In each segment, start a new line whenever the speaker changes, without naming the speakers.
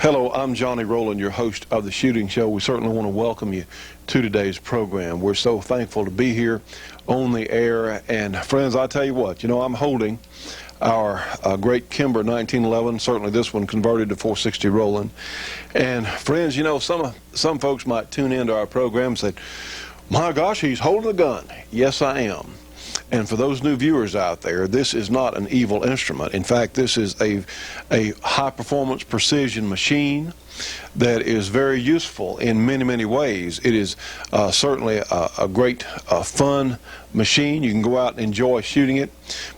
Hello, I'm Johnny Rowland, your host of The Shooting Show. We certainly want to welcome you to today's program. We're so thankful to be here on the air. And friends, I tell you what, I'm holding our great Kimber 1911, certainly this one converted to 460 Rowland. And friends, some folks might tune into our program and say, my gosh, he's holding a gun. Yes, I am. And for those new viewers out there, this is not an evil instrument. In fact, this is a high-performance precision machine that is very useful in many, many ways. It is certainly a great fun machine. You can go out and enjoy shooting it.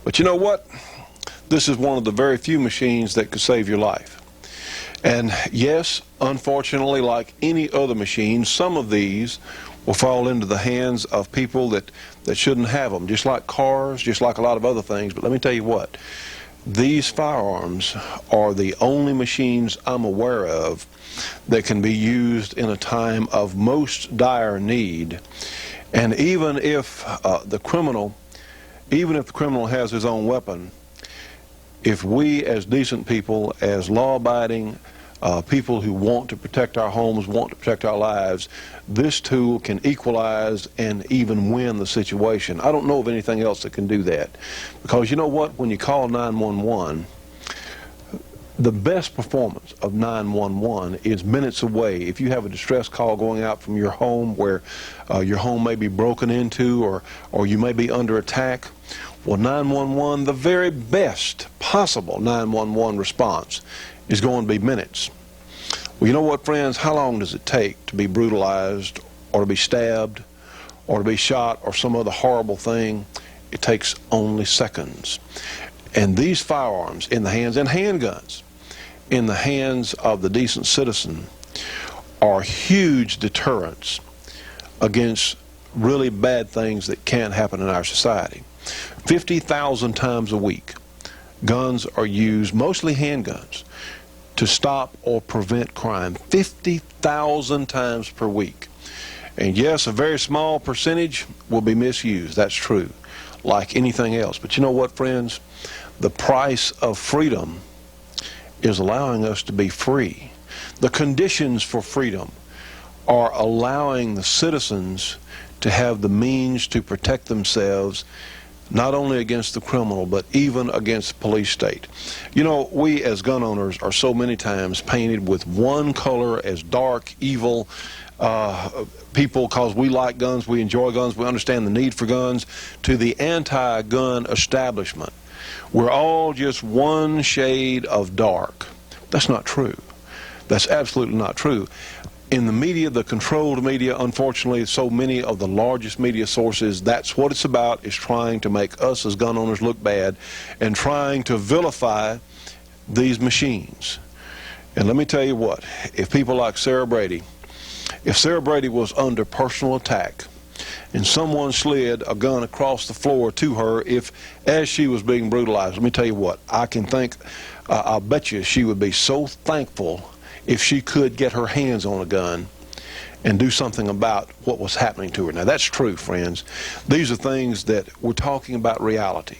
But you know what? This is one of the very few machines that could save your life. And yes, unfortunately, like any other machine, some of these will fall into the hands of people that shouldn't have them, just like cars, just like a lot of other things. But let me tell you what, these firearms are the only machines I'm aware of that can be used in a time of most dire need. And even if the criminal has his own weapon, if we as decent people, as law-abiding people who want to protect our homes, want to protect our lives, this tool can equalize and even win the situation. I don't know of anything else that can do that. Because you know what? When you call 911, the best performance of 911 is minutes away. If you have a distress call going out from your home where your home may be broken into or you may be under attack, well, 911, the very best possible 911 response is going to be minutes. Well, you know what, friends? How long does it take to be brutalized or to be stabbed or to be shot or some other horrible thing? It takes only seconds. And these firearms in the hands, and handguns, in the hands of the decent citizen are huge deterrents against really bad things that can happen in our society. 50,000 times a week, guns are used, mostly handguns, to stop or prevent crime. 50,000 times per week. And yes, a very small percentage will be misused. That's true, like anything else. But you know what, friends? The price of freedom is allowing us to be free. The conditions for freedom are allowing the citizens to have the means to protect themselves, not only against the criminal, but even against the police state. We as gun owners are so many times painted with one color as dark, evil people, because we like guns, we enjoy guns, we understand the need for guns, to the anti-gun establishment. We're all just one shade of dark. That's not true. That's absolutely not true. In the media, the controlled media, unfortunately, so many of the largest media sources, that's what it's about, is trying to make us as gun owners look bad and trying to vilify these machines. And let me tell you what, if people like Sarah Brady, if Sarah Brady was under personal attack and someone slid a gun across the floor to her as she was being brutalized, let me tell you what, I'll bet you she would be so thankful if she could get her hands on a gun and do something about what was happening to her. Now, that's true, friends. These are things that we're talking about reality.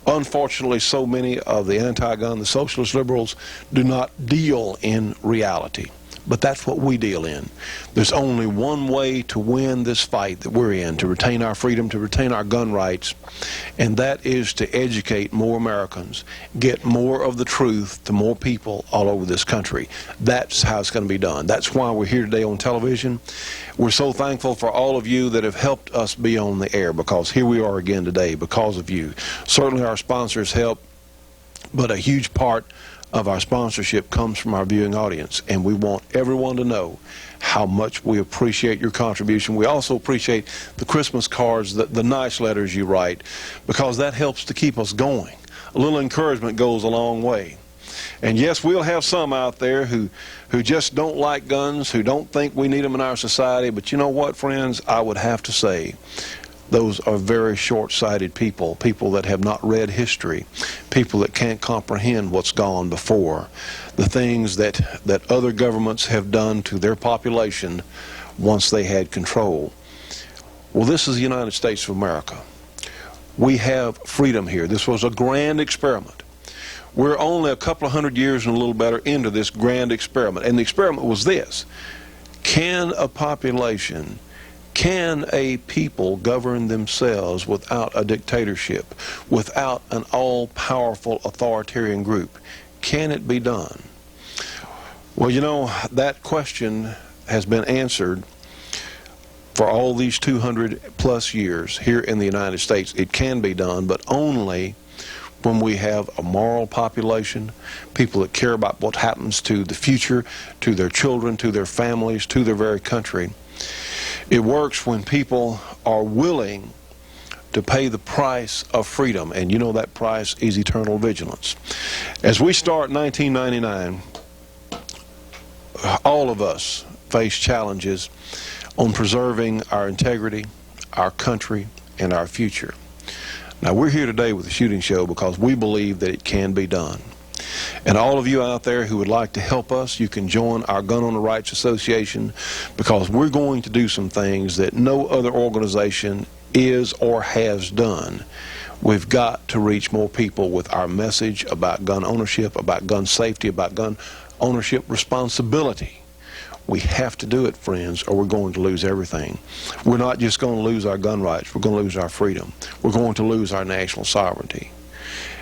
Unfortunately, so many of the anti-gun, the socialist liberals, do not deal in reality. But that's what we deal in. There's only one way to win this fight that we're in, to retain our freedom, to retain our gun rights, and that is to educate more Americans, get more of the truth to more people all over this country. That's how it's going to be done. That's why we're here today on television. We're so thankful for all of you that have helped us be on the air, because here we are again today because of you. Certainly our sponsors help, but a huge part of our sponsorship comes from our viewing audience, and we want everyone to know how much we appreciate your contribution. We also appreciate the Christmas cards, the nice letters you write, because that helps to keep us going. A little encouragement goes a long way. And yes, we'll have some out there who just don't like guns, who don't think we need them in our society, but you know what, friends? I would have to say, those are very short-sighted people that have not read history, people that can't comprehend what's gone before, the things that other governments have done to their population once they had control. Well, this is the United States of America. We have freedom here. This was a grand experiment. We're only a couple of hundred years and a little better into this grand experiment. And the experiment was this: can a population, can a people govern themselves without a dictatorship, without an all-powerful authoritarian group? Can it be done? Well, you know, that question has been answered for all these 200 plus years here in the United States. It can be done, but only when we have a moral population, people that care about what happens to the future, to their children, to their families, to their very country. It works when people are willing to pay the price of freedom, and you know that price is eternal vigilance. As we start 1999, all of us face challenges on preserving our integrity, our country, and our future. Now, we're here today with the Shooting Show because we believe that it can be done. And all of you out there who would like to help us, you can join our Gun Owner Rights Association, because we're going to do some things that no other organization is or has done. We've got to reach more people with our message about gun ownership, about gun safety, about gun ownership responsibility. We have to do it, friends, or we're going to lose everything. We're not just going to lose our gun rights. We're going to lose our freedom. We're going to lose our national sovereignty.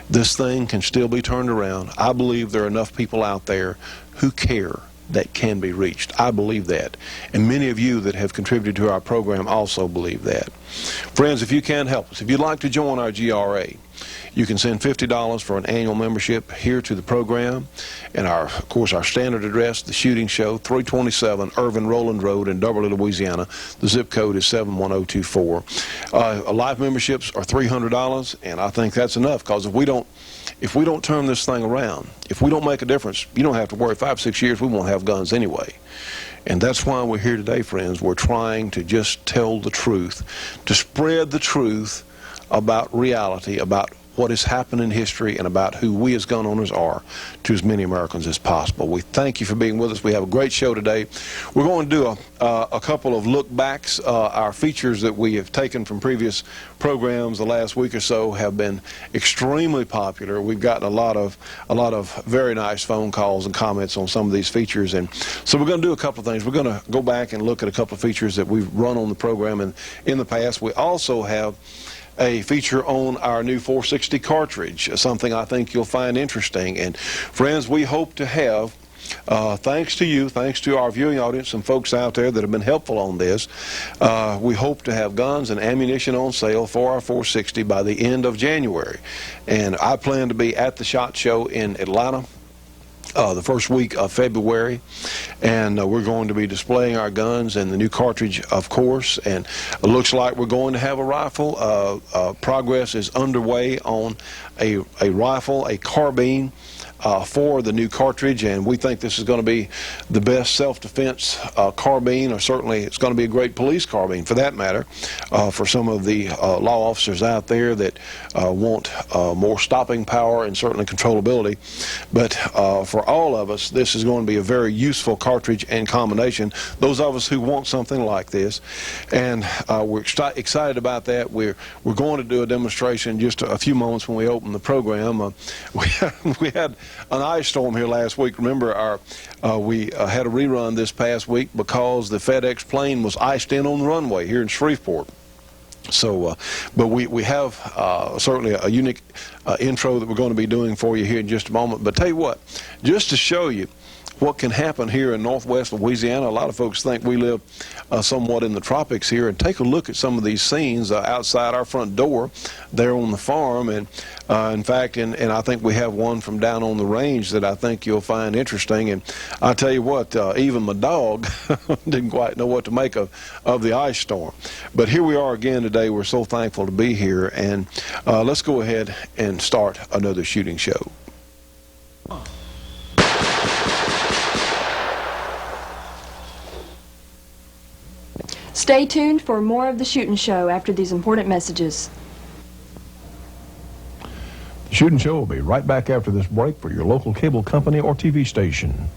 This thing can still be turned around. I believe there are enough people out there who care that can be reached. I believe that. And many of you that have contributed to our program also believe that. Friends, if you can help us, if you'd like to join our GRA, you can send $50 for an annual membership here to the program. And of course, our standard address, The Shooting Show, 327 Irvin Rowland Road in Beverly, Louisiana. The zip code is 71024. Life memberships are $300, and I think that's enough, because if we don't turn this thing around, if we don't make a difference, you don't have to worry. 5 or 6 years, we won't have guns anyway. And that's why we're here today, friends. We're trying to just tell the truth, to spread the truth about reality, about what has happened in history, and about who we as gun owners are to as many Americans as possible. We thank you for being with us. We have a great show today. We're going to do a couple of look backs. Our features that we have taken from previous programs the last week or so have been extremely popular. We've gotten a lot of very nice phone calls and comments on some of these features, and so we're going to do a couple of things. We're going to go back and look at a couple of features that we've run on the program in the past. We also have a feature on our new 460 cartridge, something I think you'll find interesting. And friends, we hope to have, thanks to you, thanks to our viewing audience, some folks out there that have been helpful on this, we hope to have guns and ammunition on sale for our 460 by the end of January. And I plan to be at the SHOT Show in Atlanta the first week of February, and we're going to be displaying our guns and the new cartridge, of course. And it looks like we're going to have a rifle. Progress is underway on a rifle, a carbine, for the new cartridge, and we think this is going to be the best self-defense carbine, or certainly it's going to be a great police carbine for that matter, for some of the law officers out there that want more stopping power and certainly controllability. But for all of us, this is going to be a very useful cartridge and combination, those of us who want something like this. And we're excited about that. We're going to do a demonstration in just a few moments when we open the program. We had an ice storm here last week. Remember, we had a rerun this past week because the FedEx plane was iced in on the runway here in Shreveport. So, but we have certainly a unique intro that we're going to be doing for you here in just a moment. But tell you what, just to show you what can happen here in northwest Louisiana. A lot of folks think we live somewhat in the tropics here, and take a look at some of these scenes outside our front door there on the farm. And in fact, and I think we have one from down on the range that I think you'll find interesting. And I tell you what, even my dog didn't quite know what to make of the ice storm. But here we are again today. We're so thankful to be here, and let's go ahead and start another shooting show.
Stay tuned for more of The Shootin' Show after these important messages.
The Shootin' Show will be right back after this break for your local cable company or TV station.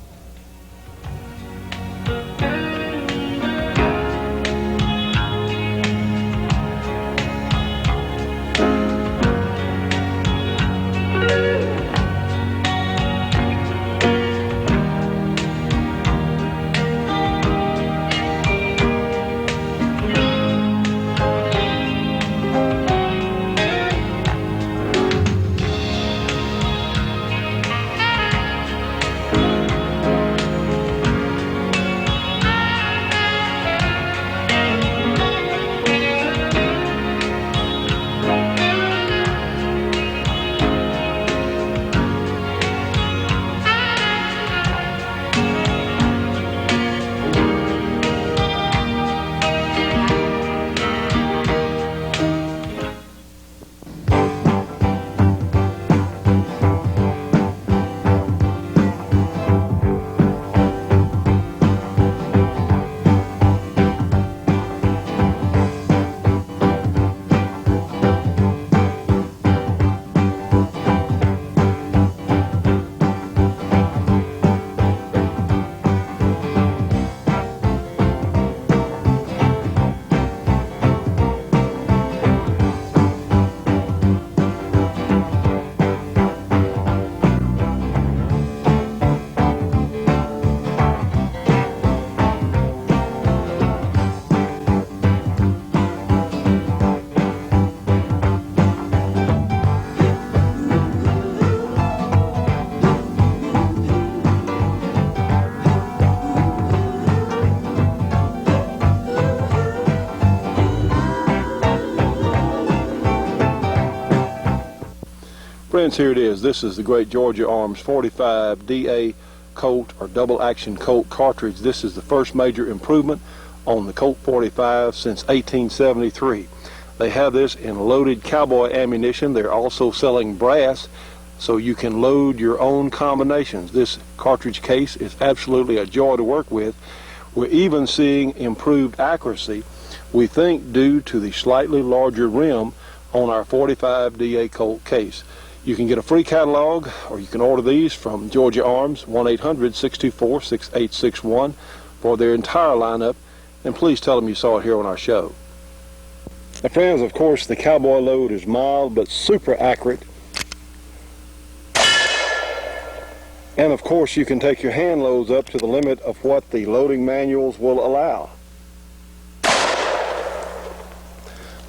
Friends, here it is. This is the great Georgia Arms 45 DA Colt or double action Colt cartridge. This is the first major improvement on the Colt 45 since 1873. They have this in loaded cowboy ammunition. They're also selling brass, so you can load your own combinations. This cartridge case is absolutely a joy to work with. We're even seeing improved accuracy, we think due to the slightly larger rim on our 45 DA Colt case. You can get a free catalog, or you can order these from Georgia Arms, 1-800-624-6861 for their entire lineup, and please tell them you saw it here on our show. Now friends, of course, the cowboy load is mild but super accurate. And of course, you can take your hand loads up to the limit of what the loading manuals will allow.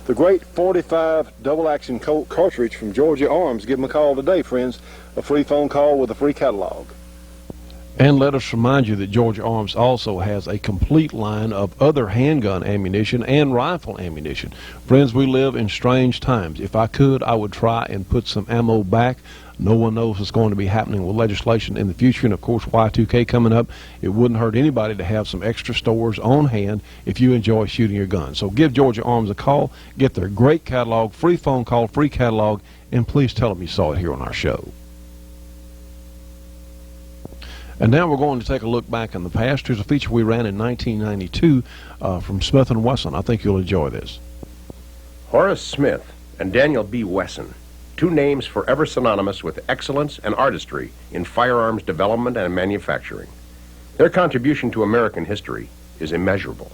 The great 45 double action Colt cartridge from Georgia Arms. Give them a call today, friends. A free phone call with a free catalog.
And let us remind you that Georgia Arms also has a complete line of other handgun ammunition and rifle ammunition. Friends, we live in strange times. If I could, I would try and put some ammo back. No one knows what's going to be happening with legislation in the future, and of course Y2K coming up. It wouldn't hurt anybody to have some extra stores on hand if you enjoy shooting your gun. So give Georgia Arms a call, get their great catalog, free phone call, free catalog, and please tell them you saw it here on our show. And now we're going to take a look back in the past. Here's a feature we ran in 1992 from Smith & Wesson. I think you'll enjoy this.
Horace Smith and Daniel B. Wesson, two names forever synonymous with excellence and artistry in firearms development and manufacturing. Their contribution to American history is immeasurable.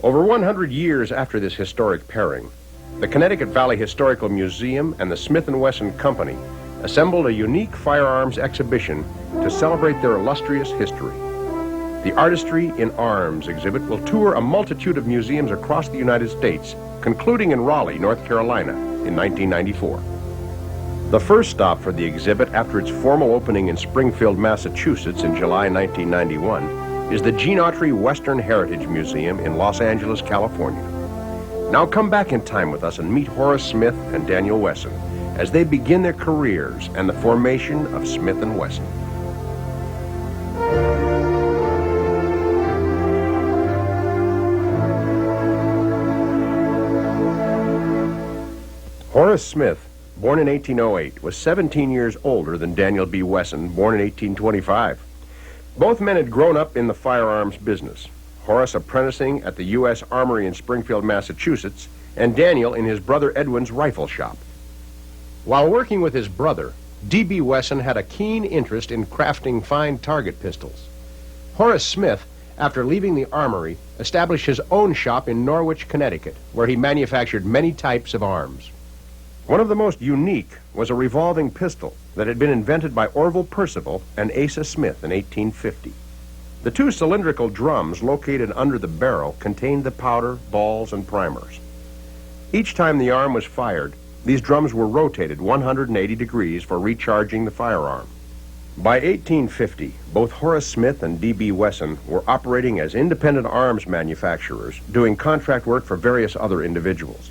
Over 100 years after this historic pairing, the Connecticut Valley Historical Museum and the Smith & Wesson Company assembled a unique firearms exhibition to celebrate their illustrious history. The Artistry in Arms exhibit will tour a multitude of museums across the United States, concluding in Raleigh, North Carolina in 1994. The first stop for the exhibit after its formal opening in Springfield, Massachusetts in July 1991 is the Gene Autry Western Heritage Museum in Los Angeles, California. Now come back in time with us and meet Horace Smith and Daniel Wesson as they begin their careers and the formation of Smith & Wesson. Horace Smith, born in 1808, was 17 years older than Daniel B. Wesson, born in 1825. Both men had grown up in the firearms business, Horace apprenticing at the U.S. Armory in Springfield, Massachusetts, and Daniel in his brother Edwin's rifle shop. While working with his brother, D.B. Wesson had a keen interest in crafting fine target pistols. Horace Smith, after leaving the Armory, established his own shop in Norwich, Connecticut, where he manufactured many types of arms. One of the most unique was a revolving pistol that had been invented by Orville Percival and Asa Smith in 1850. The two cylindrical drums located under the barrel contained the powder, balls, and primers. Each time the arm was fired, these drums were rotated 180 degrees for recharging the firearm. By 1850, both Horace Smith and D.B. Wesson were operating as independent arms manufacturers, doing contract work for various other individuals.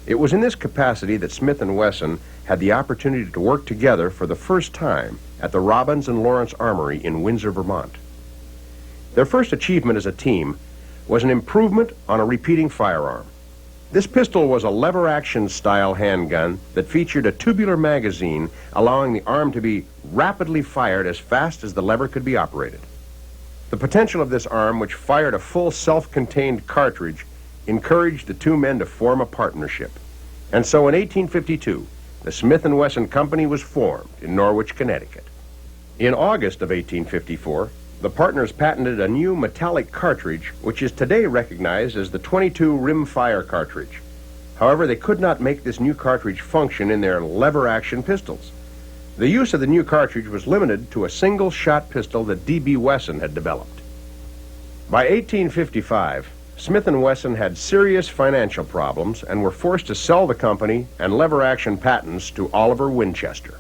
It was in this capacity that Smith & Wesson had the opportunity to work together for the first time at the Robbins and Lawrence Armory in Windsor, Vermont. Their first achievement as a team was an improvement on a repeating firearm. This pistol was a lever-action style handgun that featured a tubular magazine, allowing the arm to be rapidly fired as fast as the lever could be operated. The potential of this arm, which fired a full self-contained cartridge, encouraged the two men to form a partnership. And so in 1852, the Smith & Wesson Company was formed in Norwich, Connecticut. In August of 1854, the partners patented a new metallic cartridge, which is today recognized as the 22 rim-fire cartridge. However, they could not make this new cartridge function in their lever-action pistols. The use of the new cartridge was limited to a single-shot pistol that D.B. Wesson had developed. By 1855, Smith & Wesson had serious financial problems and were forced to sell the company and lever-action patents to Oliver Winchester.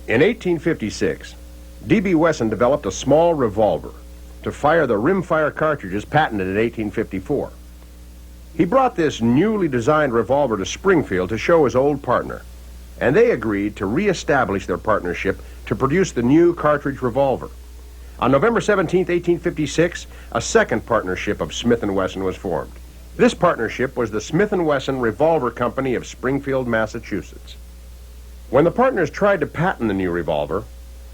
In 1856, D.B. Wesson developed a small revolver to fire the rim-fire cartridges patented in 1854. He brought this newly designed revolver to Springfield to show his old partner. and they agreed to re-establish their partnership to produce the new cartridge revolver. On November 17, 1856, a second partnership of Smith & Wesson was formed. This partnership was the Smith & Wesson Revolver Company of Springfield, Massachusetts. When the partners tried to patent the new revolver,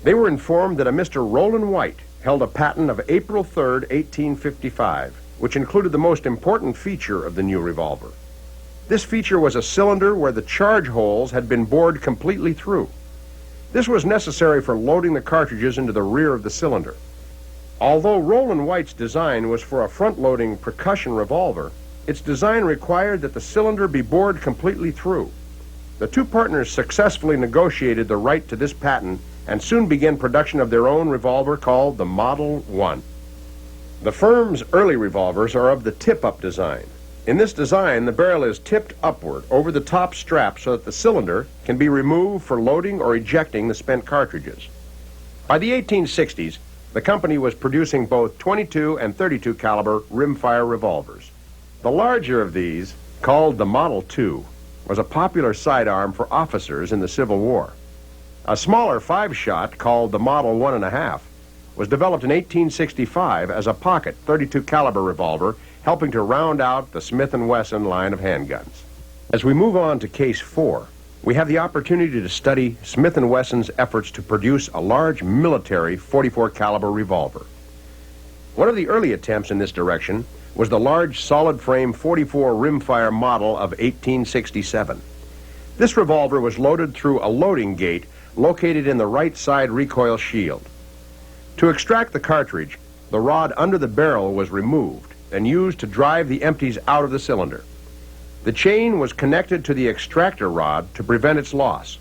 they were informed that a Mr. Rowland White held a patent of April 3, 1855, which included the most important feature of the new revolver. This feature was a cylinder where the charge holes had been bored completely through. This was necessary for loading the cartridges into the rear of the cylinder. Although Rowland White's design was for a front-loading percussion revolver, its design required that the cylinder be bored completely through. The two partners successfully negotiated the right to this patent and soon began production of their own revolver called the Model 1. The firm's early revolvers are of the tip-up design. In this design, the barrel is tipped upward over the top strap so that the cylinder can be removed for loading or ejecting the spent cartridges. By the 1860s, the company was producing both 22 and 32 caliber rimfire revolvers. The larger of these, called the Model 2, was a popular sidearm for officers in the Civil War. A smaller 5-shot, called the Model 1.5, was developed in 1865 as a pocket 32 caliber revolver, helping to round out the Smith & Wesson line of handguns. As we move on to Case 4, we have the opportunity to study Smith & Wesson's efforts to produce a large military 44 caliber revolver. One of the early attempts in this direction was the large solid frame 44 rimfire model of 1867. This revolver was loaded through a loading gate located in the right side recoil shield. To extract the cartridge, the rod under the barrel was removed and used to drive the empties out of the cylinder. The chain was connected to the extractor rod to prevent its loss.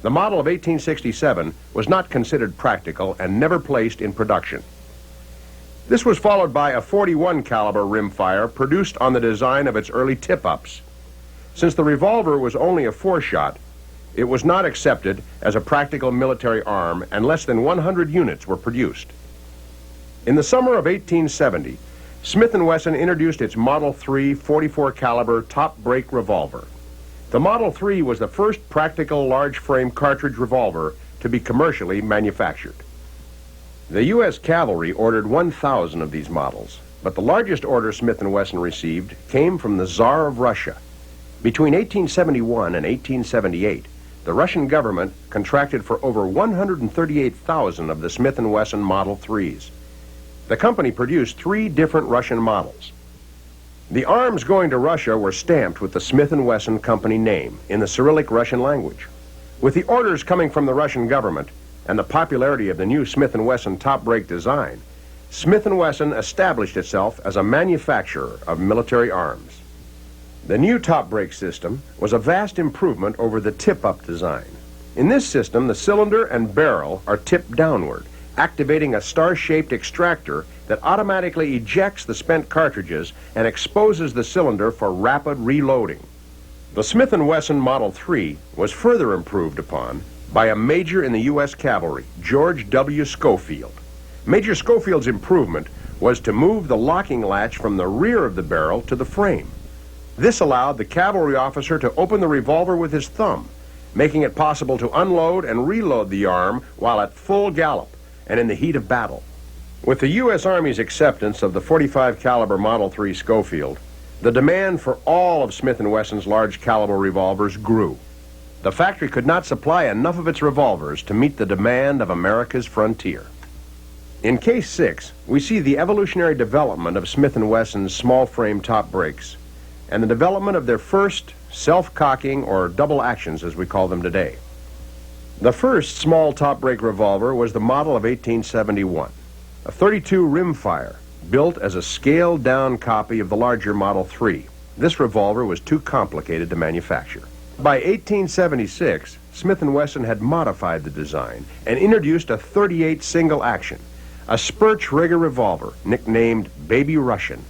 The model of 1867 was not considered practical and never placed in production. This was followed by a 41 caliber rimfire produced on the design of its early tip-ups. Since the revolver was only a 4-shot, it was not accepted as a practical military arm, and less than 100 units were produced. In the summer of 1870, Smith & Wesson introduced its Model 3 44 caliber top brake revolver. The Model 3 was the first practical large frame cartridge revolver to be commercially manufactured. The U.S. Cavalry ordered 1,000 of these models, but the largest order Smith & Wesson received came from the Tsar of Russia. Between 1871 and 1878, the Russian government contracted for over 138,000 of the Smith & Wesson Model 3s. The company produced 3 different Russian models. The arms going to Russia were stamped with the Smith & Wesson company name in the Cyrillic Russian language. With the orders coming from the Russian government and the popularity of the new Smith & Wesson top brake design, Smith & Wesson established itself as a manufacturer of military arms. The new top brake system was a vast improvement over the tip-up design. In this system, the cylinder and barrel are tipped downward, activating a star-shaped extractor that automatically ejects the spent cartridges and exposes the cylinder for rapid reloading. The Smith & Wesson Model 3 was further improved upon by a major in the U.S. Cavalry, George W. Schofield. Major Schofield's improvement was to move the locking latch from the rear of the barrel to the frame. This allowed the cavalry officer to open the revolver with his thumb, making it possible to unload and reload the arm while at full gallop and in the heat of battle. With the U.S. Army's acceptance of the 45 caliber Model 3 Schofield, the demand for all of Smith & Wesson's large caliber revolvers grew. The factory could not supply enough of its revolvers to meet the demand of America's frontier. In Case 6, we see the evolutionary development of Smith & Wesson's small frame top brakes and the development of their first self-cocking or double actions, as we call them today. The first small top brake revolver was the model of 1871, a 32 rimfire built as a scaled-down copy of the larger Model 3. This revolver was too complicated to manufacture. By 1876, Smith & Wesson had modified the design and introduced a 38 single action, a Spurch rigger revolver nicknamed Baby Russian.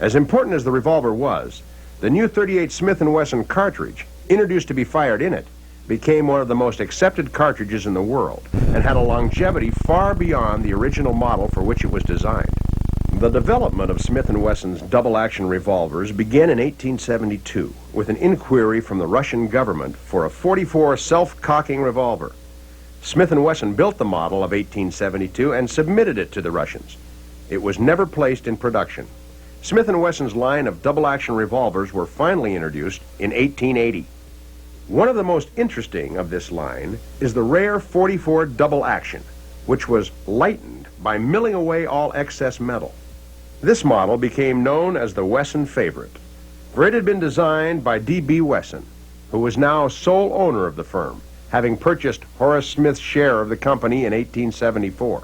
As important as the revolver was, the new 38 Smith & Wesson cartridge, introduced to be fired in it, became one of the most accepted cartridges in the world and had a longevity far beyond the original model for which it was designed. The development of Smith & Wesson's double-action revolvers began in 1872 with an inquiry from the Russian government for a .44 self-cocking revolver. Smith & Wesson built the model of 1872 and submitted it to the Russians. It was never placed in production. Smith & Wesson's line of double-action revolvers were finally introduced in 1880. One of the most interesting of this line is the rare .44 double-action, which was lightened by milling away all excess metal. This model became known as the Wesson favorite, for it had been designed by D.B. Wesson, who was now sole owner of the firm, having purchased Horace Smith's share of the company in 1874.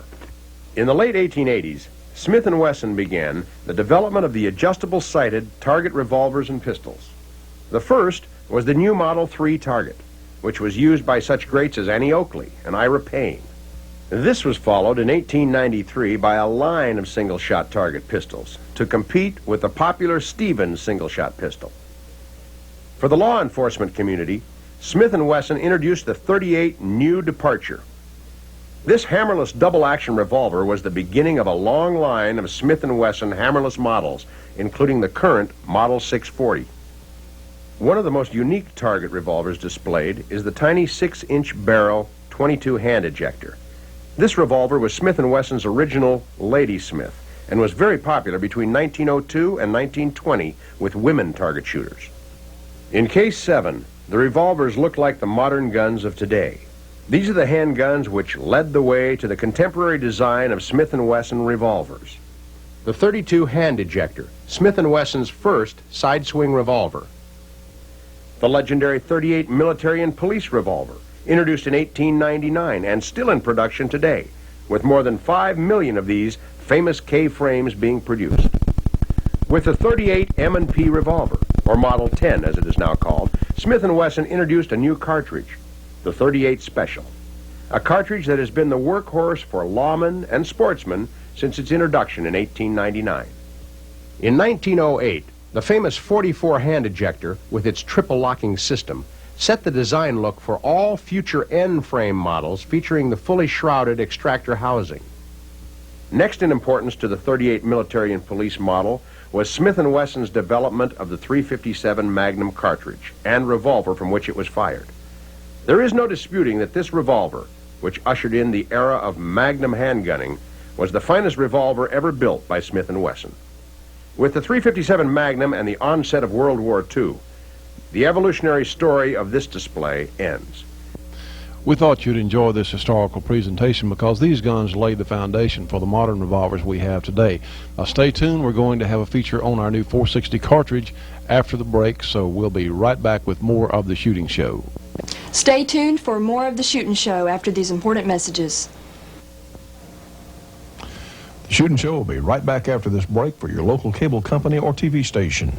In the late 1880s, Smith & Wesson began the development of the adjustable-sighted target revolvers and pistols. The first was the new Model 3 target, which was used by such greats as Annie Oakley and Ira Payne. This was followed in 1893 by a line of single-shot target pistols to compete with the popular Stevens single-shot pistol. For the law enforcement community, Smith & Wesson introduced the .38 New Departure. This hammerless double-action revolver was the beginning of a long line of Smith & Wesson hammerless models, including the current Model 640. One of the most unique target revolvers displayed is the tiny 6-inch barrel 22 hand ejector. This revolver was Smith & Wesson's original Lady Smith and was very popular between 1902 and 1920 with women target shooters. In Case 7, the revolvers look like the modern guns of today. These are the handguns which led the way to the contemporary design of Smith & Wesson revolvers. The .32 hand ejector, Smith & Wesson's first side-swing revolver. The legendary .38 military and police revolver, introduced in 1899 and still in production today, with more than 5 million of these famous K-frames being produced. With the .38 M&P revolver, or Model 10 as it is now called, Smith & Wesson introduced a new cartridge, the .38 Special, a cartridge that has been the workhorse for lawmen and sportsmen since its introduction in 1899. In 1908, the famous .44 hand ejector with its triple locking system set the design look for all future N-frame models featuring the fully shrouded extractor housing. Next in importance to the .38 military and police model was Smith & Wesson's development of the .357 Magnum cartridge and revolver from which it was fired. There is no disputing that this revolver, which ushered in the era of Magnum handgunning, was the finest revolver ever built by Smith & Wesson. With the .357 Magnum and the onset of World War II, the evolutionary story of this display ends.
We thought you'd enjoy this historical presentation because these guns laid the foundation for the modern revolvers we have today. Now stay tuned, we're going to have a feature on our new .460 cartridge after the break, so we'll be right back with more of the Shooting Show.
Stay tuned for more of the Shootin' Show after these important messages.
The Shooting Show will be right back after this break for your local cable company or TV station.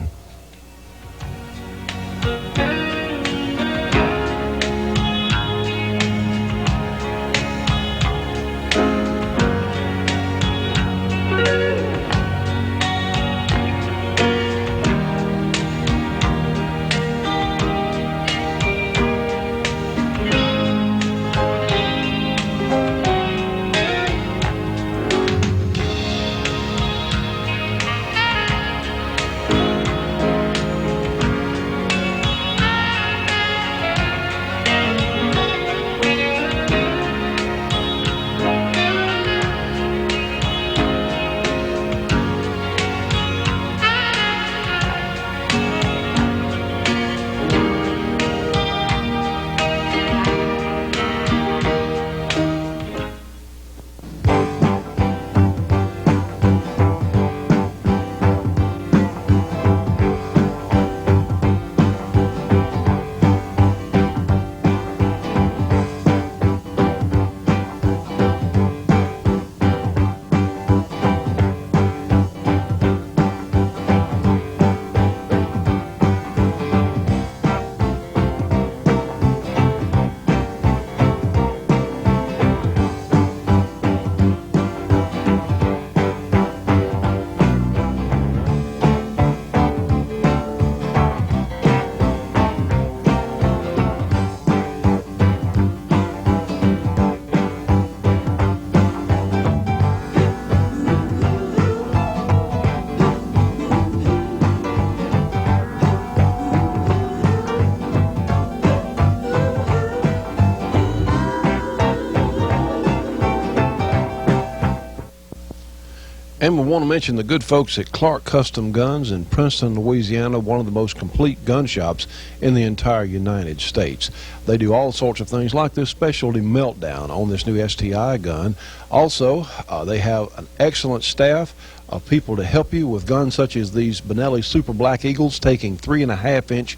And we want to mention the good folks at Clark Custom Guns in Princeton, Louisiana, one of the most complete gun shops in the entire United States. They do all sorts of things like this specialty meltdown on this new STI gun. Also, they have an excellent staff of people to help you with guns such as these Benelli Super Black Eagles, taking 3.5-inch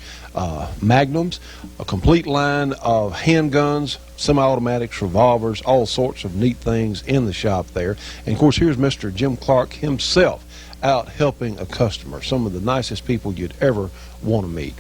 magnums, a complete line of handguns, semi-automatics, revolvers, all sorts of neat things in the shop there. And of course, here's Mr. Jim Clark himself out helping a customer, some of the nicest people you'd ever want to meet.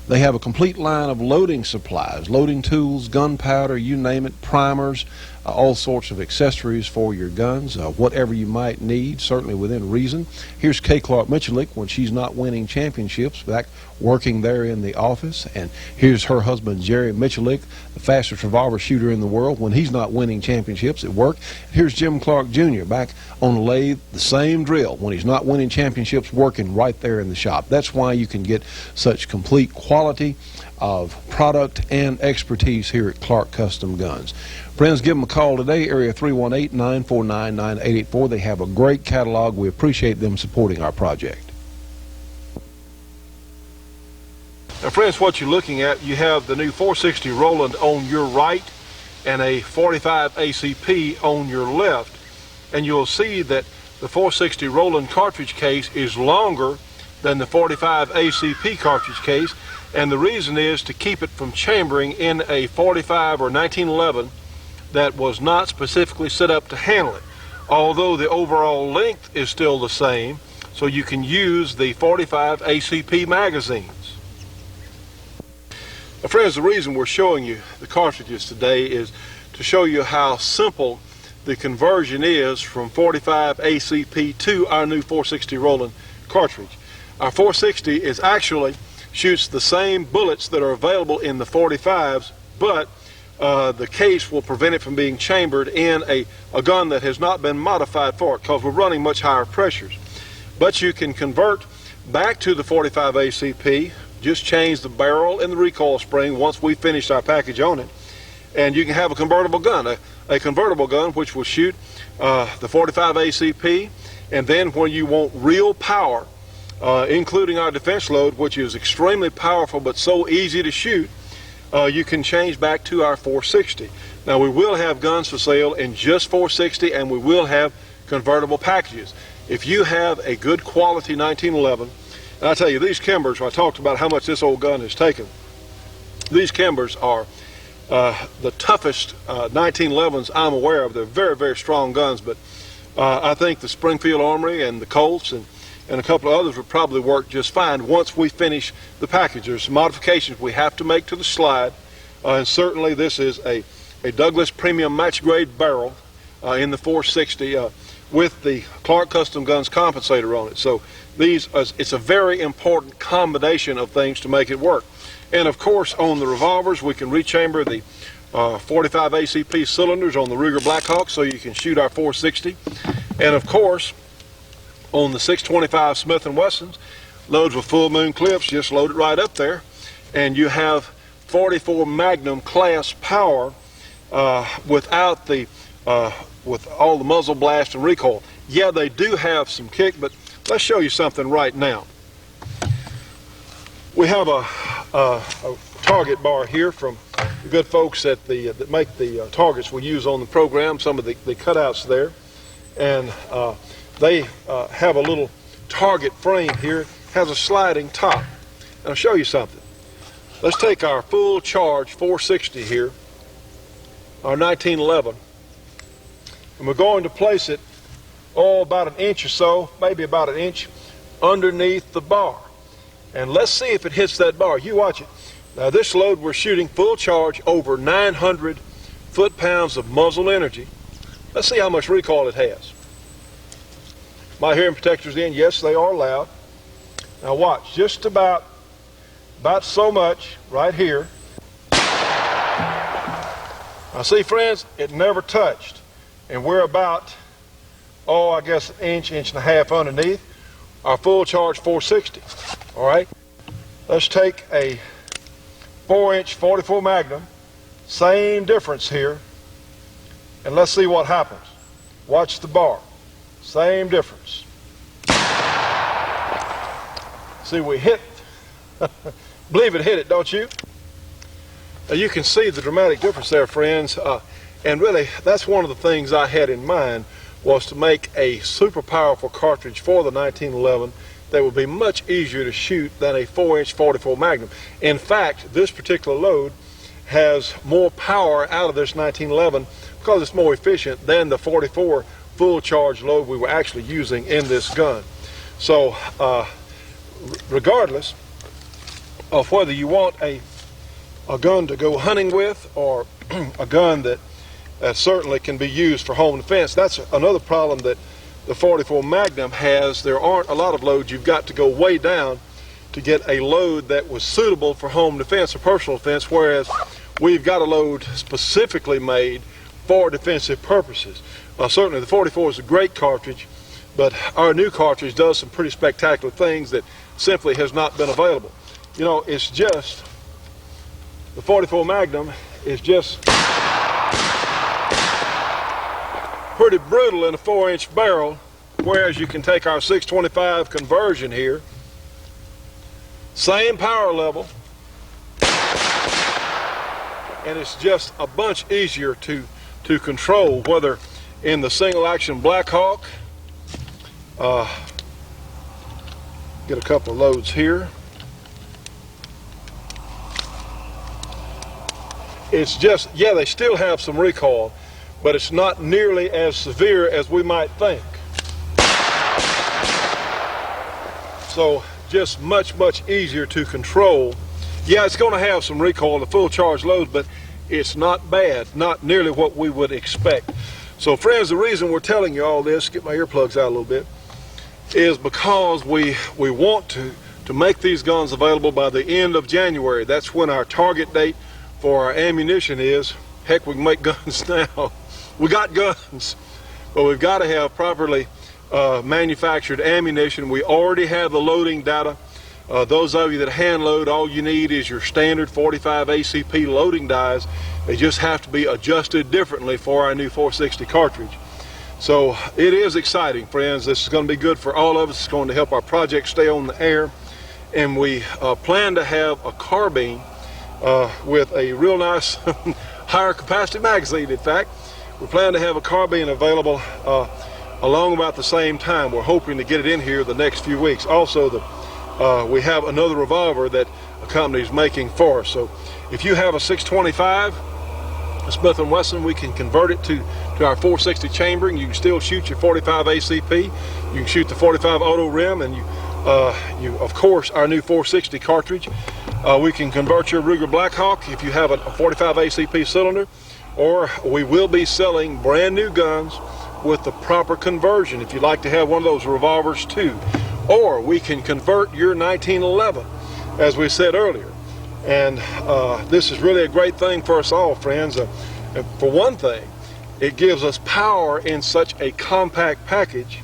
They have a complete line of loading supplies, loading tools, gunpowder, you name it, primers, all sorts of accessories for your guns, whatever you might need, certainly within reason. Here's Kay Clark Michalik when she's not winning championships, back working there in the office. And here's her husband, Jerry Michalik, the fastest revolver shooter in the world, when he's not winning championships at work. Here's Jim Clark Jr. back on the lathe, the same drill, when he's not winning championships, working right there in the shop. That's why you can get such complete quality of product and expertise here at Clark Custom Guns. Friends, give them a call today, area 318-949-9884. They have a great catalog. We appreciate them supporting our project.
Now, friends, what you're looking at, you have the new 460 Rowland on your right and a 45 ACP on your left. And you'll see that the 460 Rowland cartridge case is longer than the 45 ACP cartridge case. And the reason is to keep it from chambering in a 45 or 1911 that was not specifically set up to handle it. Although the overall length is still the same, so you can use the 45 ACP magazines. Now, friends, the reason we're showing you the cartridges today is to show you how simple the conversion is from 45 ACP to our new 460 Rowland cartridge. Our 460 is actually shoots the same bullets that are available in the 45s, but the case will prevent it from being chambered in a gun that has not been modified for it, because we're running much higher pressures. But you can convert back to the 45 ACP, just change the barrel and the recoil spring once we finish our package on it, and you can have a convertible gun, a convertible gun which will shoot the 45 ACP, and then when you want real power, including our defense load, which is extremely powerful but so easy to shoot, you can change back to our 460. Now, we will have guns for sale in just 460, and we will have convertible packages. If you have a good quality 1911, and I tell you, these Kimbers, I talked about how much this old gun has taken. These Kimbers are the toughest 1911s I'm aware of. They're very, very strong guns, but I think the Springfield Armory and the Colts and a couple of others would probably work just fine once we finish the package. There's some modifications we have to make to the slide, and certainly this is a Douglas Premium Match Grade barrel in the 460 with the Clark Custom Guns compensator on it. So it's a very important combination of things to make it work. And of course, on the revolvers, we can rechamber the 45 ACP cylinders on the Ruger Blackhawk so you can shoot our 460. And of course, on the 625 Smith & Wessons, loads with full moon clips, just load it right up there, and you have 44 Magnum class power without the with all the muzzle blast and recoil. Yeah, they do have some kick, but let's show you something right now. We have a target bar here from the good folks at that make the targets we use on the program, some of the cutouts there, and they have a little target frame here. It has a sliding top. And I'll show you something. Let's take our full charge 460 here, our 1911, and we're going to place it about an inch or so, maybe about an inch underneath the bar. And let's see if it hits that bar. You watch it. Now, this load we're shooting full charge over 900 foot-pounds of muzzle energy. Let's see how much recoil it has. My hearing protectors in, yes, they are loud. Now watch, just about so much right here. Now see, friends, it never touched. And we're about, I guess an inch and a half underneath our full charge 460. All right, let's take a 4-inch 44 Magnum, same difference here, and let's see what happens. Watch the bar. Same difference. See, we hit, believe it hit it, don't you? You can see the dramatic difference there, friends. And really, that's one of the things I had in mind, was to make a super powerful cartridge for the 1911 that would be much easier to shoot than a 4-inch 44 Magnum. In fact, this particular load has more power out of this 1911 because it's more efficient than the 44 full charge load we were actually using in this gun. So regardless of whether you want a gun to go hunting with or a gun that certainly can be used for home defense, that's another problem that the 44 Magnum has. There aren't a lot of loads. You've got to go way down to get a load that was suitable for home defense or personal defense, whereas we've got a load specifically made for defensive purposes. Certainly the 44 is a great cartridge, but our new cartridge does some pretty spectacular things that simply has not been available. You know, it's just, the 44 Magnum is just pretty brutal in a 4-inch barrel, whereas you can take our 625 conversion here, same power level, and it's just a bunch easier to control, whether in the single action Black Hawk. Get a couple of loads here. It's just, yeah, they still have some recoil, but it's not nearly as severe as we might think. So just much easier to control. Yeah, it's going to have some recoil, the full charge loads, but it's not bad, not nearly what we would expect. So friends, the reason we're telling you all this, get my earplugs out a little bit, is because we want to make these guns available by the end of January. That's when our target date for our ammunition is. Heck, we can make guns now. We got guns, but we've got to have properly manufactured ammunition. We already have the loading data. Those of you that hand load, all you need is your standard 45 ACP loading dies. They just have to be adjusted differently for our new 460 cartridge. So it is exciting, friends. This is going to be good for all of us. It's going to help our project stay on the air. And we plan to have a carbine with a real nice higher capacity magazine. In fact, we plan to have a carbine available along about the same time. We're hoping to get it in here the next few weeks. Also, we have another revolver that a company is making for us. So if you have a 625 Smith & Wesson, we can convert it to our 460 chambering. You can still shoot your 45 ACP. You can shoot the 45 auto rim, and you of course, our new 460 cartridge. We can convert your Ruger Black Hawk if you have a 45 ACP cylinder, or we will be selling brand new guns with the proper conversion if you'd like to have one of those revolvers too. Or we can convert your 1911, as we said earlier. And this is really a great thing for us all, friends. For one thing, it gives us power in such a compact package.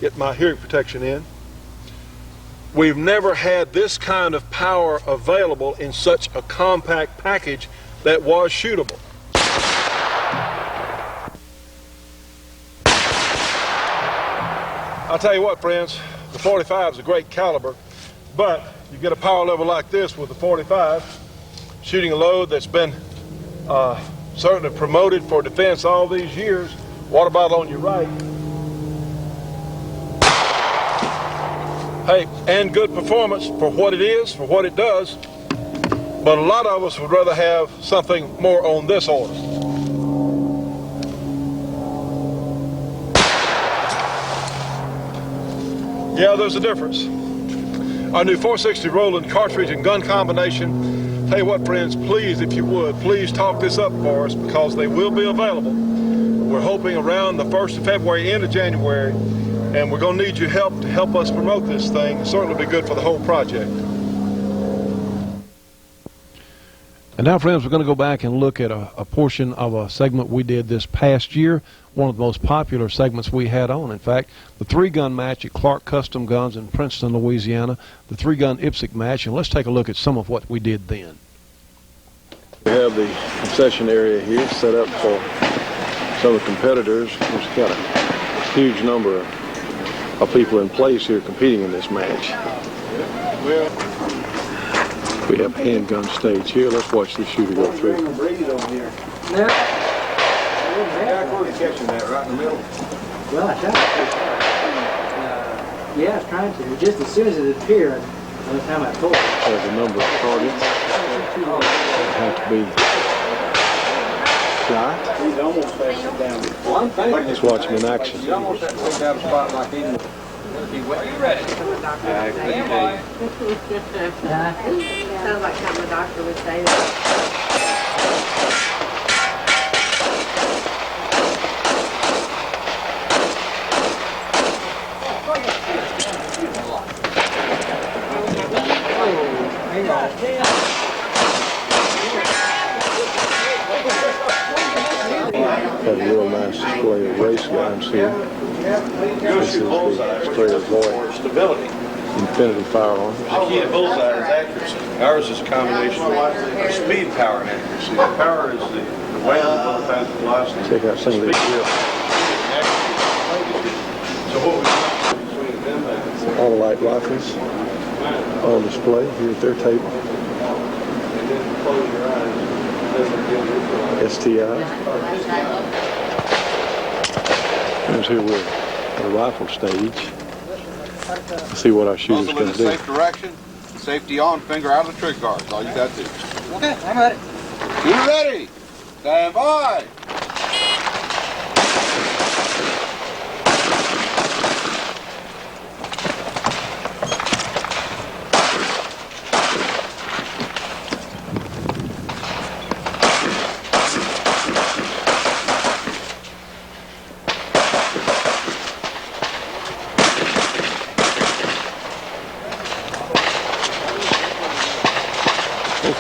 Get my hearing protection in. We've never had this kind of power available in such a compact package that was shootable. I'll tell you what, friends, the 45 is a great caliber, but you get a power level like this with the 45, shooting a load that's been certainly promoted for defense all these years. Water bottle on your right. Hey, and good performance for what it is, for what it does, but a lot of us would rather have something more on this order. Yeah, there's a difference. Our new 460 Rowland cartridge and gun combination. Tell you what, friends, please, if you would, please talk this up for us, because they will be available. We're hoping around the 1st of February, end of January, and we're going to need your help to help us promote this thing. It'll certainly be good for the whole project.
And now, friends, we're going to go back and look at a portion of a segment we did this past year, one of the most popular segments we had on. In fact, the 3-gun match at Clark Custom Guns in Princeton, Louisiana, the 3-gun IPSC match, and let's take a look at some of what we did then.
We have the concession area here set up for some of the competitors. We've got a huge number of of people in place here competing in this match. We have handgun stage here. Let's watch this shooter go through.
Catching that right in the middle.
Well, I tried to. Yeah, I was trying to. Just as soon as it appeared, by the time I pulled it.
There's a number of targets that have to be shot.
He's almost facing down.
Let's watch him in action.
You almost have to take down a spot like him. Are you ready?
Sounds like something the doctor would say that.
Have a real nice display of race guns here. This is the Sprayer Void
Stability.
Infinity firearm.
The key to bullseye is accuracy. Ours is a combination of speed, power, and accuracy. The power is the weight of the fast velocity.
Check out some of these here.
So what we between them and
All light rifles on display here at their table.
then close your eyes.
STI. Here's here we're at the rifle stage. Let's see what our shooter's
Muzzle
going
in
to
the
do.
safe direction. Safety on. Finger out of the trigger guard. That's all you got to do.
Okay, I'm ready.
Shooter ready. Stand by.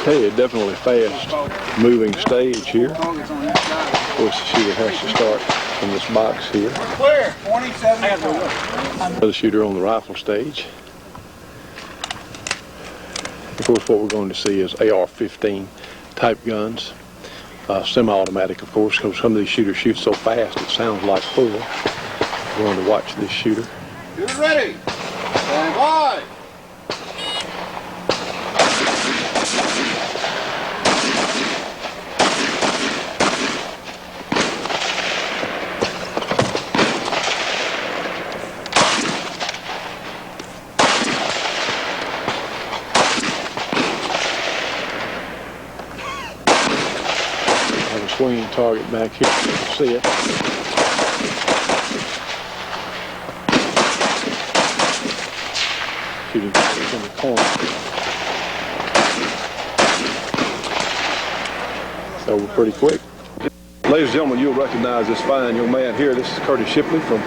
Okay, a definitely fast moving stage here. Of course, the shooter has to start from this box here.
Clear. 27.
Another shooter on the rifle stage. Of course, what we're going to see is AR-15 type guns. Semi-automatic, of course, because some of these shooters shoot so fast it sounds like full. We're going to watch this shooter.
Shooter ready. Stand by.
Have a swinging target back here. You can see it. Shooting in the corner. So we're pretty quick. Ladies and gentlemen, you'll recognize this fine young man here. This is Curtis Shipley from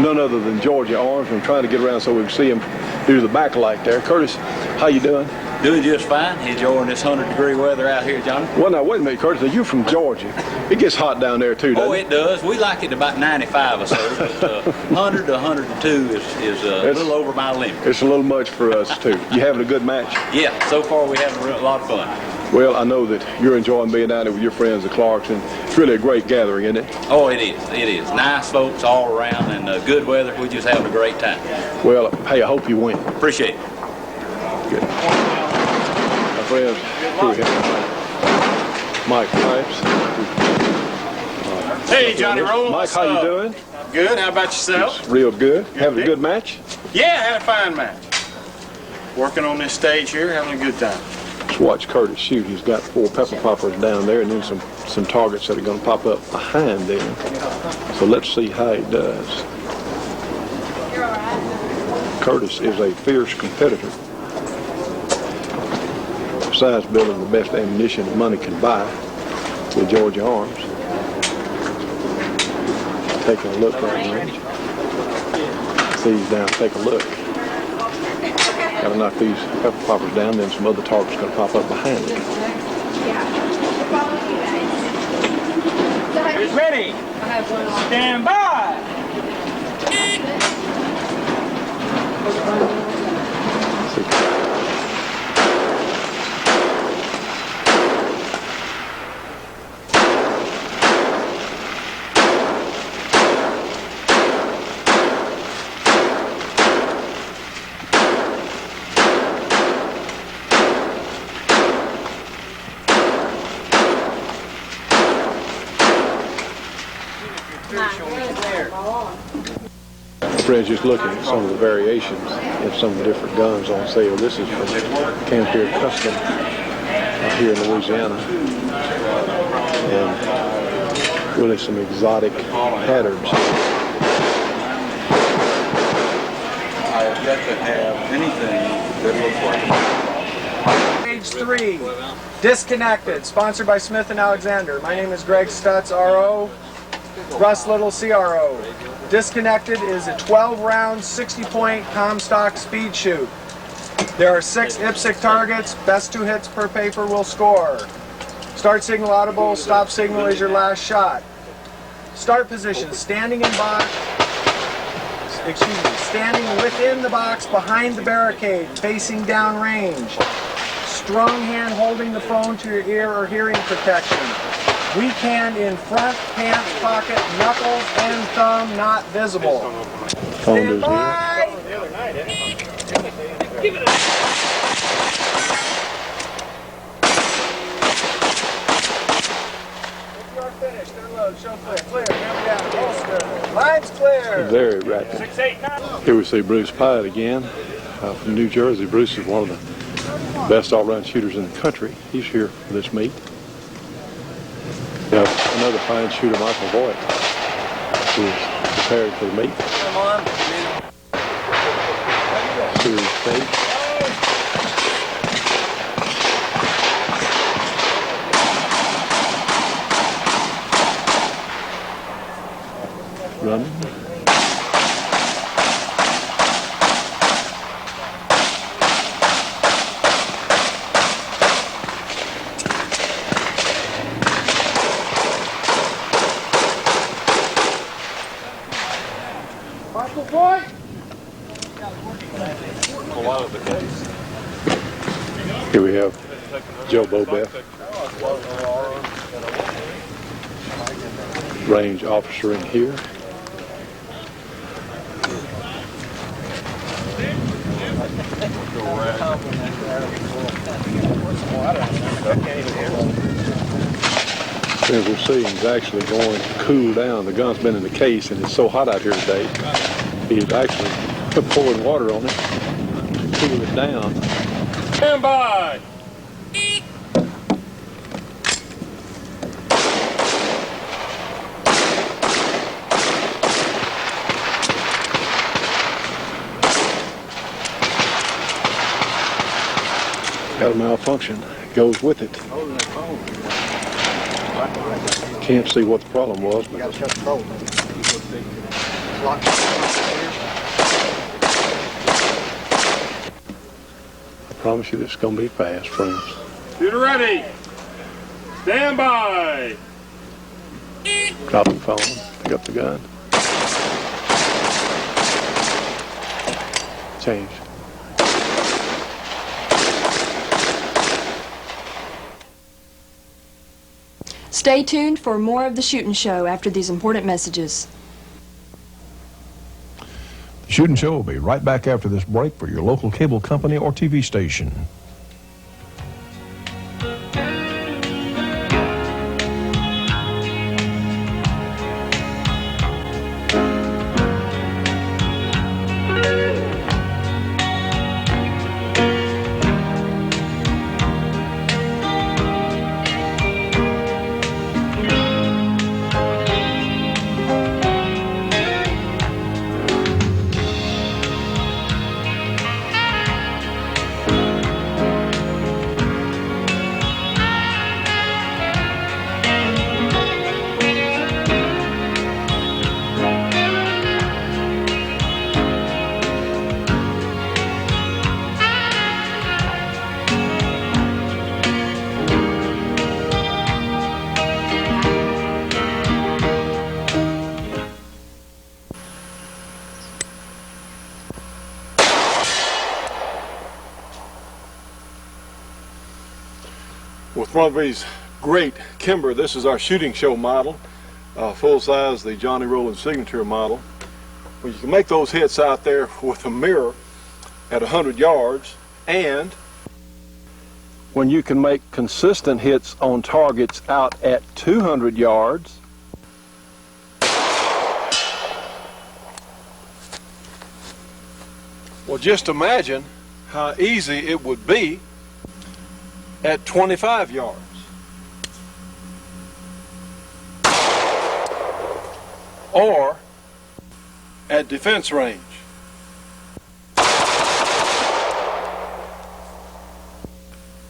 none other than Georgia Arms. I'm trying to get around so we can see him due to the backlight there. Curtis, how you doing?
Doing just fine. Enjoying this 100-degree weather out here, Johnny.
Well, now, wait a minute, Curtis. Now, you're from Georgia. It gets hot down there, too, doesn't
Oh,
it?
it does. We like it about 95 or so, but 100 to 102 is a little over my limit.
It's a little much for us, too. You having a good match?
Yeah, so far we have a lot of fun.
Well, I know that you're enjoying being down there with your friends, the Clarks, and it's really a great gathering, isn't it?
Oh, it is. It is. Nice folks all around and good weather. We're just having a great time.
Well, hey, I hope you win.
Appreciate it.
Good. My friends, here we have Mike Pipes.
Hey, Johnny Rowlands.
Mike, how you doing?
Good. How about yourself?
It's real good. Having a good match?
Yeah, I had a fine match. Working on this stage here, having a good time.
Let's watch Curtis shoot. He's got 4 pepper poppers down there and then some targets that are going to pop up behind them. So let's see how he does. Curtis is a fierce competitor. Besides building the best ammunition money can buy with Georgia Arms. Taking a look right range. See he's down, take a look. Got to knock these pepper poppers down, then some other targets going to pop up behind it.
Who's ready? Stand by.
Friends, just looking at some of the variations in some of the different guns on sale. This is from Camp Here Custom here in Louisiana. And really some exotic patterns.
I have yet to have anything that looks like
Page 3, Disconnected, sponsored by Smith & Alexander. My name is Greg Stutz, RO, Russ Little, CRO. Disconnected is a 12-round, 60-point Comstock speed shoot. There are 6 IPSC targets. Best 2 hits per paper will score. Start signal audible, stop signal is your last shot. Start position, standing within the box behind the barricade, facing down range. Strong hand holding the phone to your ear or hearing protection. Weak hand in front, pants, pocket, knuckles, and thumb not visible. Stand by! Give it a... Finished. Unload. Show clear. Hammer down. Holster. Line's clear.
Very rapid.
6, 8, 9.
Here we see Bruce Pyatt again from New Jersey. Bruce is one of the best all-round shooters in the country. He's here for this meet. We have another fine shooter, Michael Voigt, who is preparing for the meet.
Come on.
Series stage. Running.
Michael Voigt.
Here we have Joe Bobeth, range officer in here. As we're seeing, he's actually going to cool down. The gun's been in the case, and it's so hot out here today, he's actually pouring water on it to cool it down.
Stand by!
Got a malfunction. Goes with it. Can't see what the problem was. But I promise you this is going to be fast, friends.
Shooter ready! Stand by!
Drop the phone. Pick up the gun. Change.
Stay tuned for more of the Shootin' Show after these important messages.
The Shootin' Show will be right back after this break for your local cable company or TV station.
With one of these great Kimber, this is our shooting show model, full size, the Johnny Rowlands signature model. Well, you can make those hits out there with a mirror at 100 yards, and when you can make consistent hits on targets out at 200 yards, Well, just imagine how easy it would be at 25 yards. Or at defense range.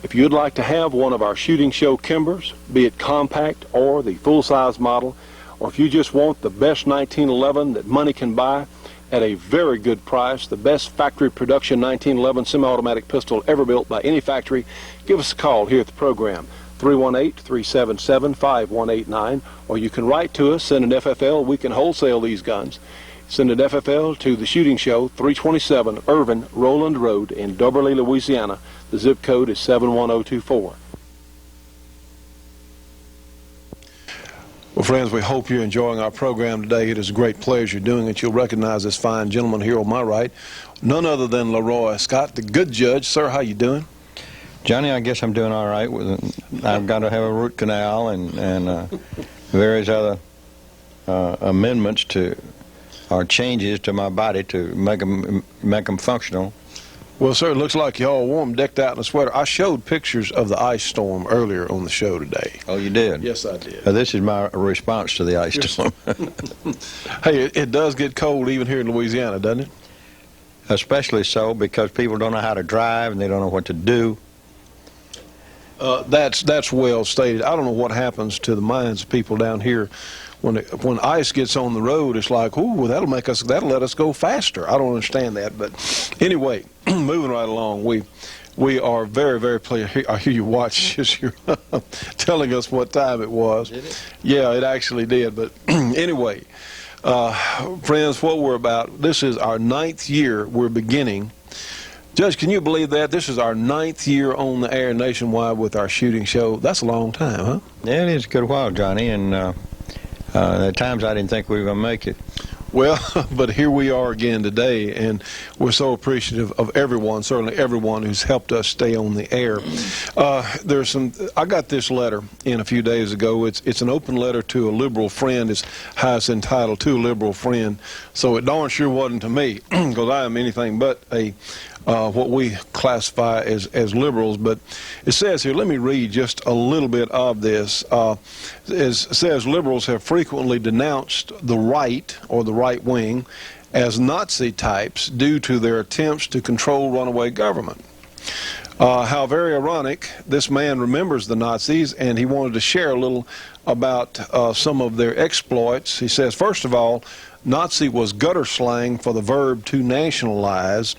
If you'd like to have one of our shooting show Kimbers, be it compact or the full-size model, or if you just want the best 1911 that money can buy at a very good price, the best factory production 1911 semi-automatic pistol ever built by any factory, give us a call here at the program, 318-377-5189, or you can write to us, send an FFL, we can wholesale these guns. Send an FFL to the Shooting Show, 327 Irvin Rowland Road in Doberly, Louisiana. The zip code is 71024. Well, friends, we hope you're enjoying our program today. It is a great pleasure doing it. You'll recognize this fine gentleman here on my right, none other than Leroy Scott, the good judge. Sir, how you doing?
Johnny, I guess I'm doing all right. I've got to have a root canal and various other amendments to or changes to my body to make them functional.
Well, sir, it looks like you all warm, decked out in a sweater. I showed pictures of the ice storm earlier on the show today.
Oh, you did?
Yes, I did.
This is my response to the ice storm.
Hey, it does get cold even here in Louisiana, doesn't it?
Especially so because people don't know how to drive and they don't know what to do.
That's well stated. I don't know what happens to the minds of people down here when ice gets on the road. It's like, ooh, that'll let us go faster. I don't understand that, but anyway, moving right along, we are very, very pleased. I hear you watch as you're telling us what time it was.
Did it?
Yeah, it actually did. But anyway, friends, what we're about, this is our 9th year we're beginning. Judge, can you believe that? This is our 9th year on the air nationwide with our shooting show. That's a long time, huh?
Yeah, it is a good while, Johnny, and at times I didn't think we were going to make it.
Well, but here we are again today, and we're so appreciative of everyone, certainly everyone who's helped us stay on the air. I got this letter in a few days ago. It's an open letter to a liberal friend. It's how it's entitled, To a Liberal Friend. So it darn sure wasn't to me, because I am anything but what we classify as liberals. But it says here, let me read just a little bit of this. It says liberals have frequently denounced the right, or the right wing, as Nazi types due to their attempts to control runaway government. How very ironic. This man remembers the Nazis, and he wanted to share a little about some of their exploits. He says, first of all, Nazi was gutter slang for the verb to nationalize.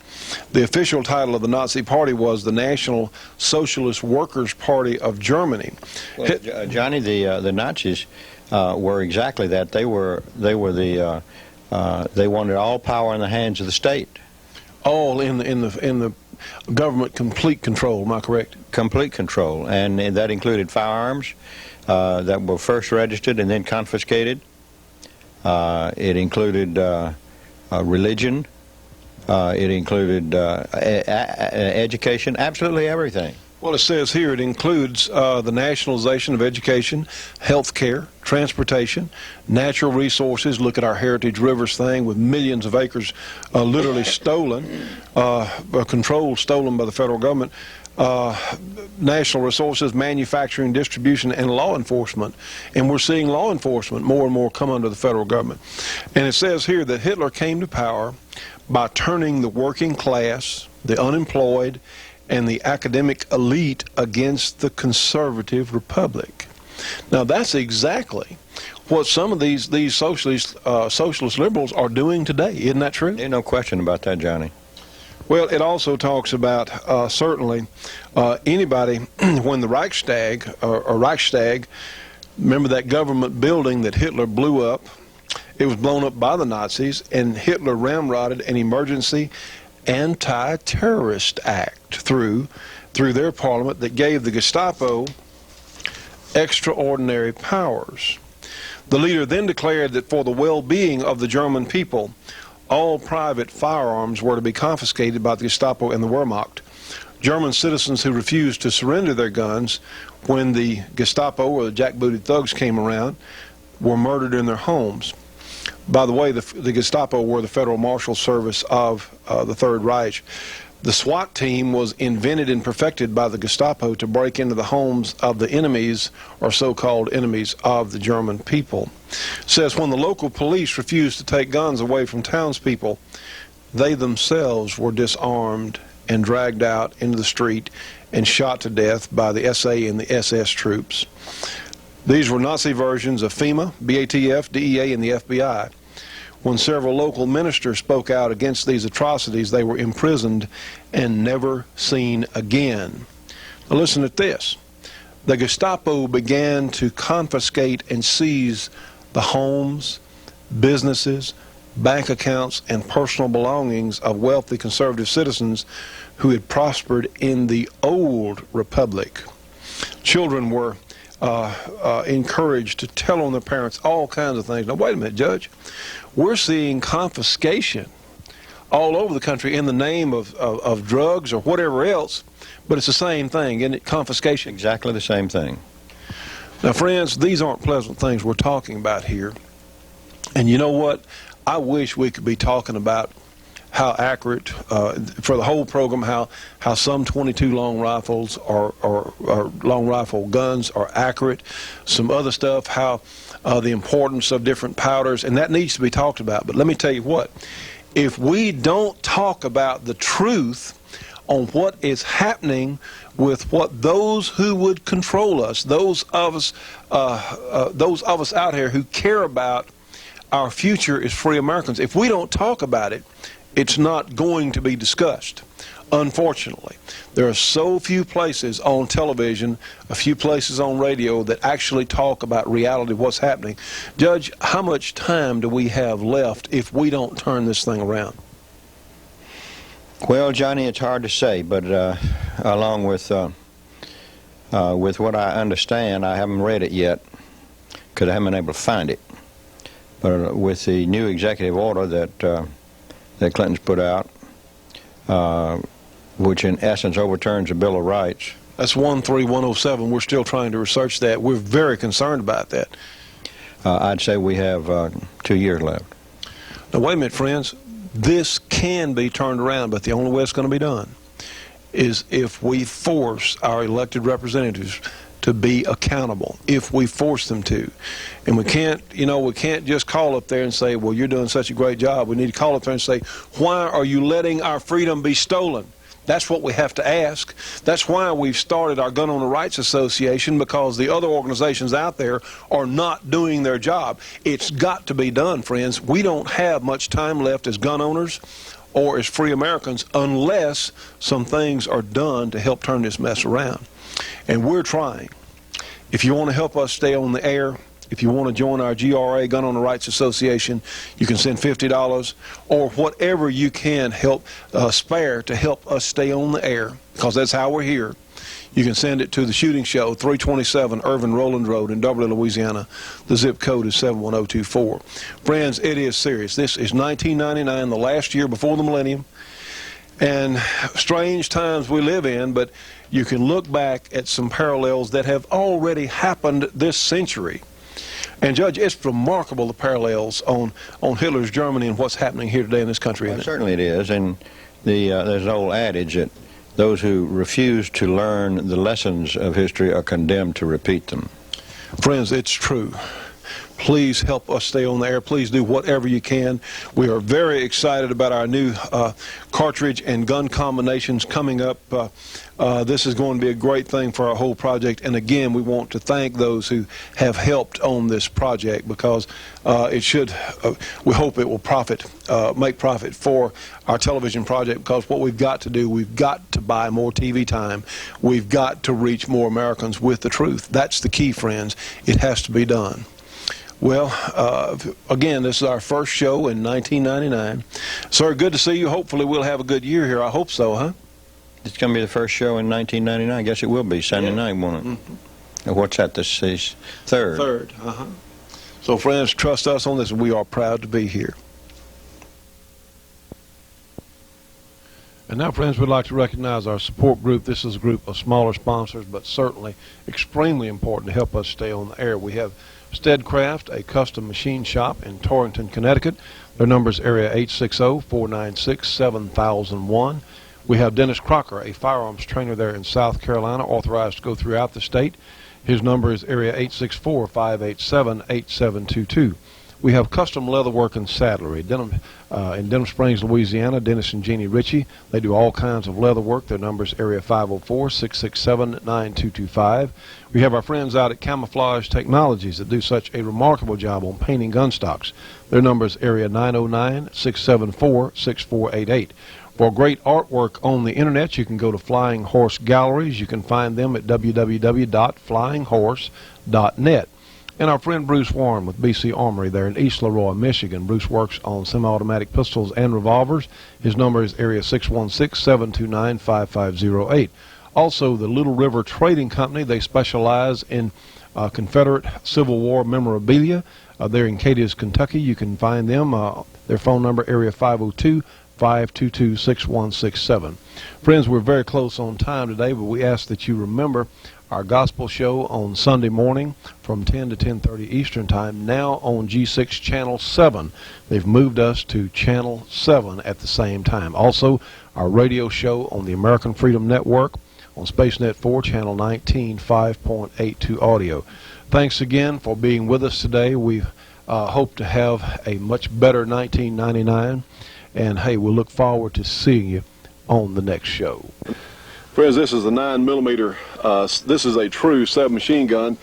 The official title of the Nazi Party was the National Socialist Workers' Party of Germany.
Well, Johnny, the Nazis were exactly that. They wanted all power in the hands of the state.
All in the government complete control. Am I correct?
Complete control, and that included firearms that were first registered and then confiscated. It included religion. It included education. Absolutely everything.
Well, it says here it includes the nationalization of education, health care, transportation, natural resources. Look at our Heritage Rivers thing with millions of acres literally stolen, controlled, stolen by the federal government. National resources, manufacturing, distribution, and law enforcement. And we're seeing law enforcement more and more come under the federal government. And it says here that Hitler came to power by turning the working class, the unemployed, and the academic elite against the conservative republic. Now that's exactly what some of these socialist liberals are doing today. Isn't that true?
There's no question about that, Johnny.
Well, it also talks about certainly anybody when the Reichstag, remember that government building that Hitler blew up? It was blown up by the Nazis, and Hitler ramrodded an emergency anti-terrorist act through their parliament that gave the Gestapo extraordinary powers. The leader then declared that for the well-being of the German people, all private firearms were to be confiscated by the Gestapo and the Wehrmacht. German citizens who refused to surrender their guns when the Gestapo or the jackbooted thugs came around were murdered in their homes. By the way, the Gestapo were the Federal Marshal Service of the Third Reich. The SWAT team was invented and perfected by the Gestapo to break into the homes of the enemies, or so-called enemies, of the German people. It says when the local police refused to take guns away from townspeople, they themselves were disarmed and dragged out into the street and shot to death by the SA and the SS troops. These were Nazi versions of FEMA, BATF, DEA, and the FBI. When several local ministers spoke out against these atrocities, they were imprisoned and never seen again. Now listen to this. The Gestapo began to confiscate and seize the homes, businesses, bank accounts, and personal belongings of wealthy conservative citizens who had prospered in the old republic. Children were encouraged to tell on their parents all kinds of things. Now, wait a minute, Judge. We're seeing confiscation all over the country in the name of drugs or whatever else, but it's the same thing, isn't it? Confiscation.
Exactly the same thing.
Now, friends, these aren't pleasant things we're talking about here. And you know what? I wish we could be talking about how accurate, for the whole program, how some 22 long rifles or long rifle guns are accurate. Some other stuff, how the importance of different powders, and that needs to be talked about. But let me tell you what, if we don't talk about the truth on what is happening with what those who would control us, those of us out here who care about our future as free Americans, if we don't talk about it, it's not going to be discussed. Unfortunately, there are so few places on television, a few places on radio that actually talk about reality of what's happening. Judge, how much time do we have left if we don't turn this thing around?
Well, Johnny, it's hard to say, but along with what I understand, I haven't read it yet because I haven't been able to find it. But with the new executive order that Clinton's put out, which in essence overturns the Bill of Rights.
That's 13107. We're still trying to research that. We're very concerned about that.
I'd say we have 2 years left.
Now, wait a minute, friends. This can be turned around, but the only way it's going to be done is if we force our elected representatives to be accountable, if we force them to. And we can't just call up there and say, well, you're doing such a great job. We need to call up there and say, why are you letting our freedom be stolen? That's what we have to ask. That's why we've started our Gun Owner Rights Association, because the other organizations out there are not doing their job. It's got to be done, friends. We don't have much time left as gun owners or as free Americans unless some things are done to help turn this mess around. And we're trying. If you want to help us stay on the air, if you want to join our GRA, Gun Owner Rights Association, you can send $50 or whatever you can help spare to help us stay on the air, because that's how we're here. You can send it to the Shooting Show, 327 Irvin Rowland Road in Beverly, Louisiana. The zip code is 71024. Friends, it is serious. This is 1999, the last year before the millennium. And strange times we live in, but you can look back at some parallels that have already happened this century. And Judge, it's remarkable, the parallels on Hitler's Germany and what's happening here today in this country.
Well, certainly it is, and there's an old adage that those who refuse to learn the lessons of history are condemned to repeat them.
Friends, it's true. Please help us stay on the air. Please do whatever you can. We are very excited about our new cartridge and gun combinations coming up. This is going to be a great thing for our whole project. And again, we want to thank those who have helped on this project, because it should, we hope it will make profit for our television project, because what we've got to do, we've got to buy more TV time. We've got to reach more Americans with the truth. That's the key, friends. It has to be done. Well, again, this is our first show in 1999. Sir, good to see you. Hopefully we'll have a good year here. I hope so, huh?
It's going to be the first show in 1999. I guess it will be Sunday night, won't it? Mm-hmm. What's that? This is third.
Third, uh-huh. So, friends, trust us on this. We are proud to be here.
And now, friends, we'd like to recognize our support group. This is a group of smaller sponsors, but certainly extremely important to help us stay on the air. We have Steadcraft, a custom machine shop in Torrington, Connecticut. Their number is area 860-496-7001. We have Dennis Crocker, a firearms trainer there in South Carolina, authorized to go throughout the state. His number is area 864-587-8722. We have Custom Leatherwork and Saddlery in Denham Springs, Louisiana. Dennis and Jeannie Ritchie. They do all kinds of leather work. Their number is area 504-667-9225. We have our friends out at Camouflage Technologies that do such a remarkable job on painting gun stocks. Their number is area 909-674-6488. For great artwork on the internet, you can go to Flying Horse Galleries. You can find them at www.flyinghorse.net. And our friend Bruce Warren with BC Armory there in East Leroy, Michigan. Bruce works on semi-automatic pistols and revolvers. His number is area 616-729-5508. Also, the Little River Trading Company, they specialize in Confederate Civil War memorabilia. They're in Cadiz, Kentucky. You can find them. Their phone number, area 502-522-6167. Friends, we're very close on time today, but we ask that you remember our gospel show on Sunday morning from 10 to 10:30 Eastern Time, now on G6 Channel 7. They've moved us to Channel 7 at the same time. Also, our radio show on the American Freedom Network on SpaceNet 4, Channel 19, 5.82 audio. Thanks again for being with us today. We hope to have a much better 1999. And, hey, we'll look forward to seeing you on the next show.
Friends, this is a 9mm. This is a true submachine gun.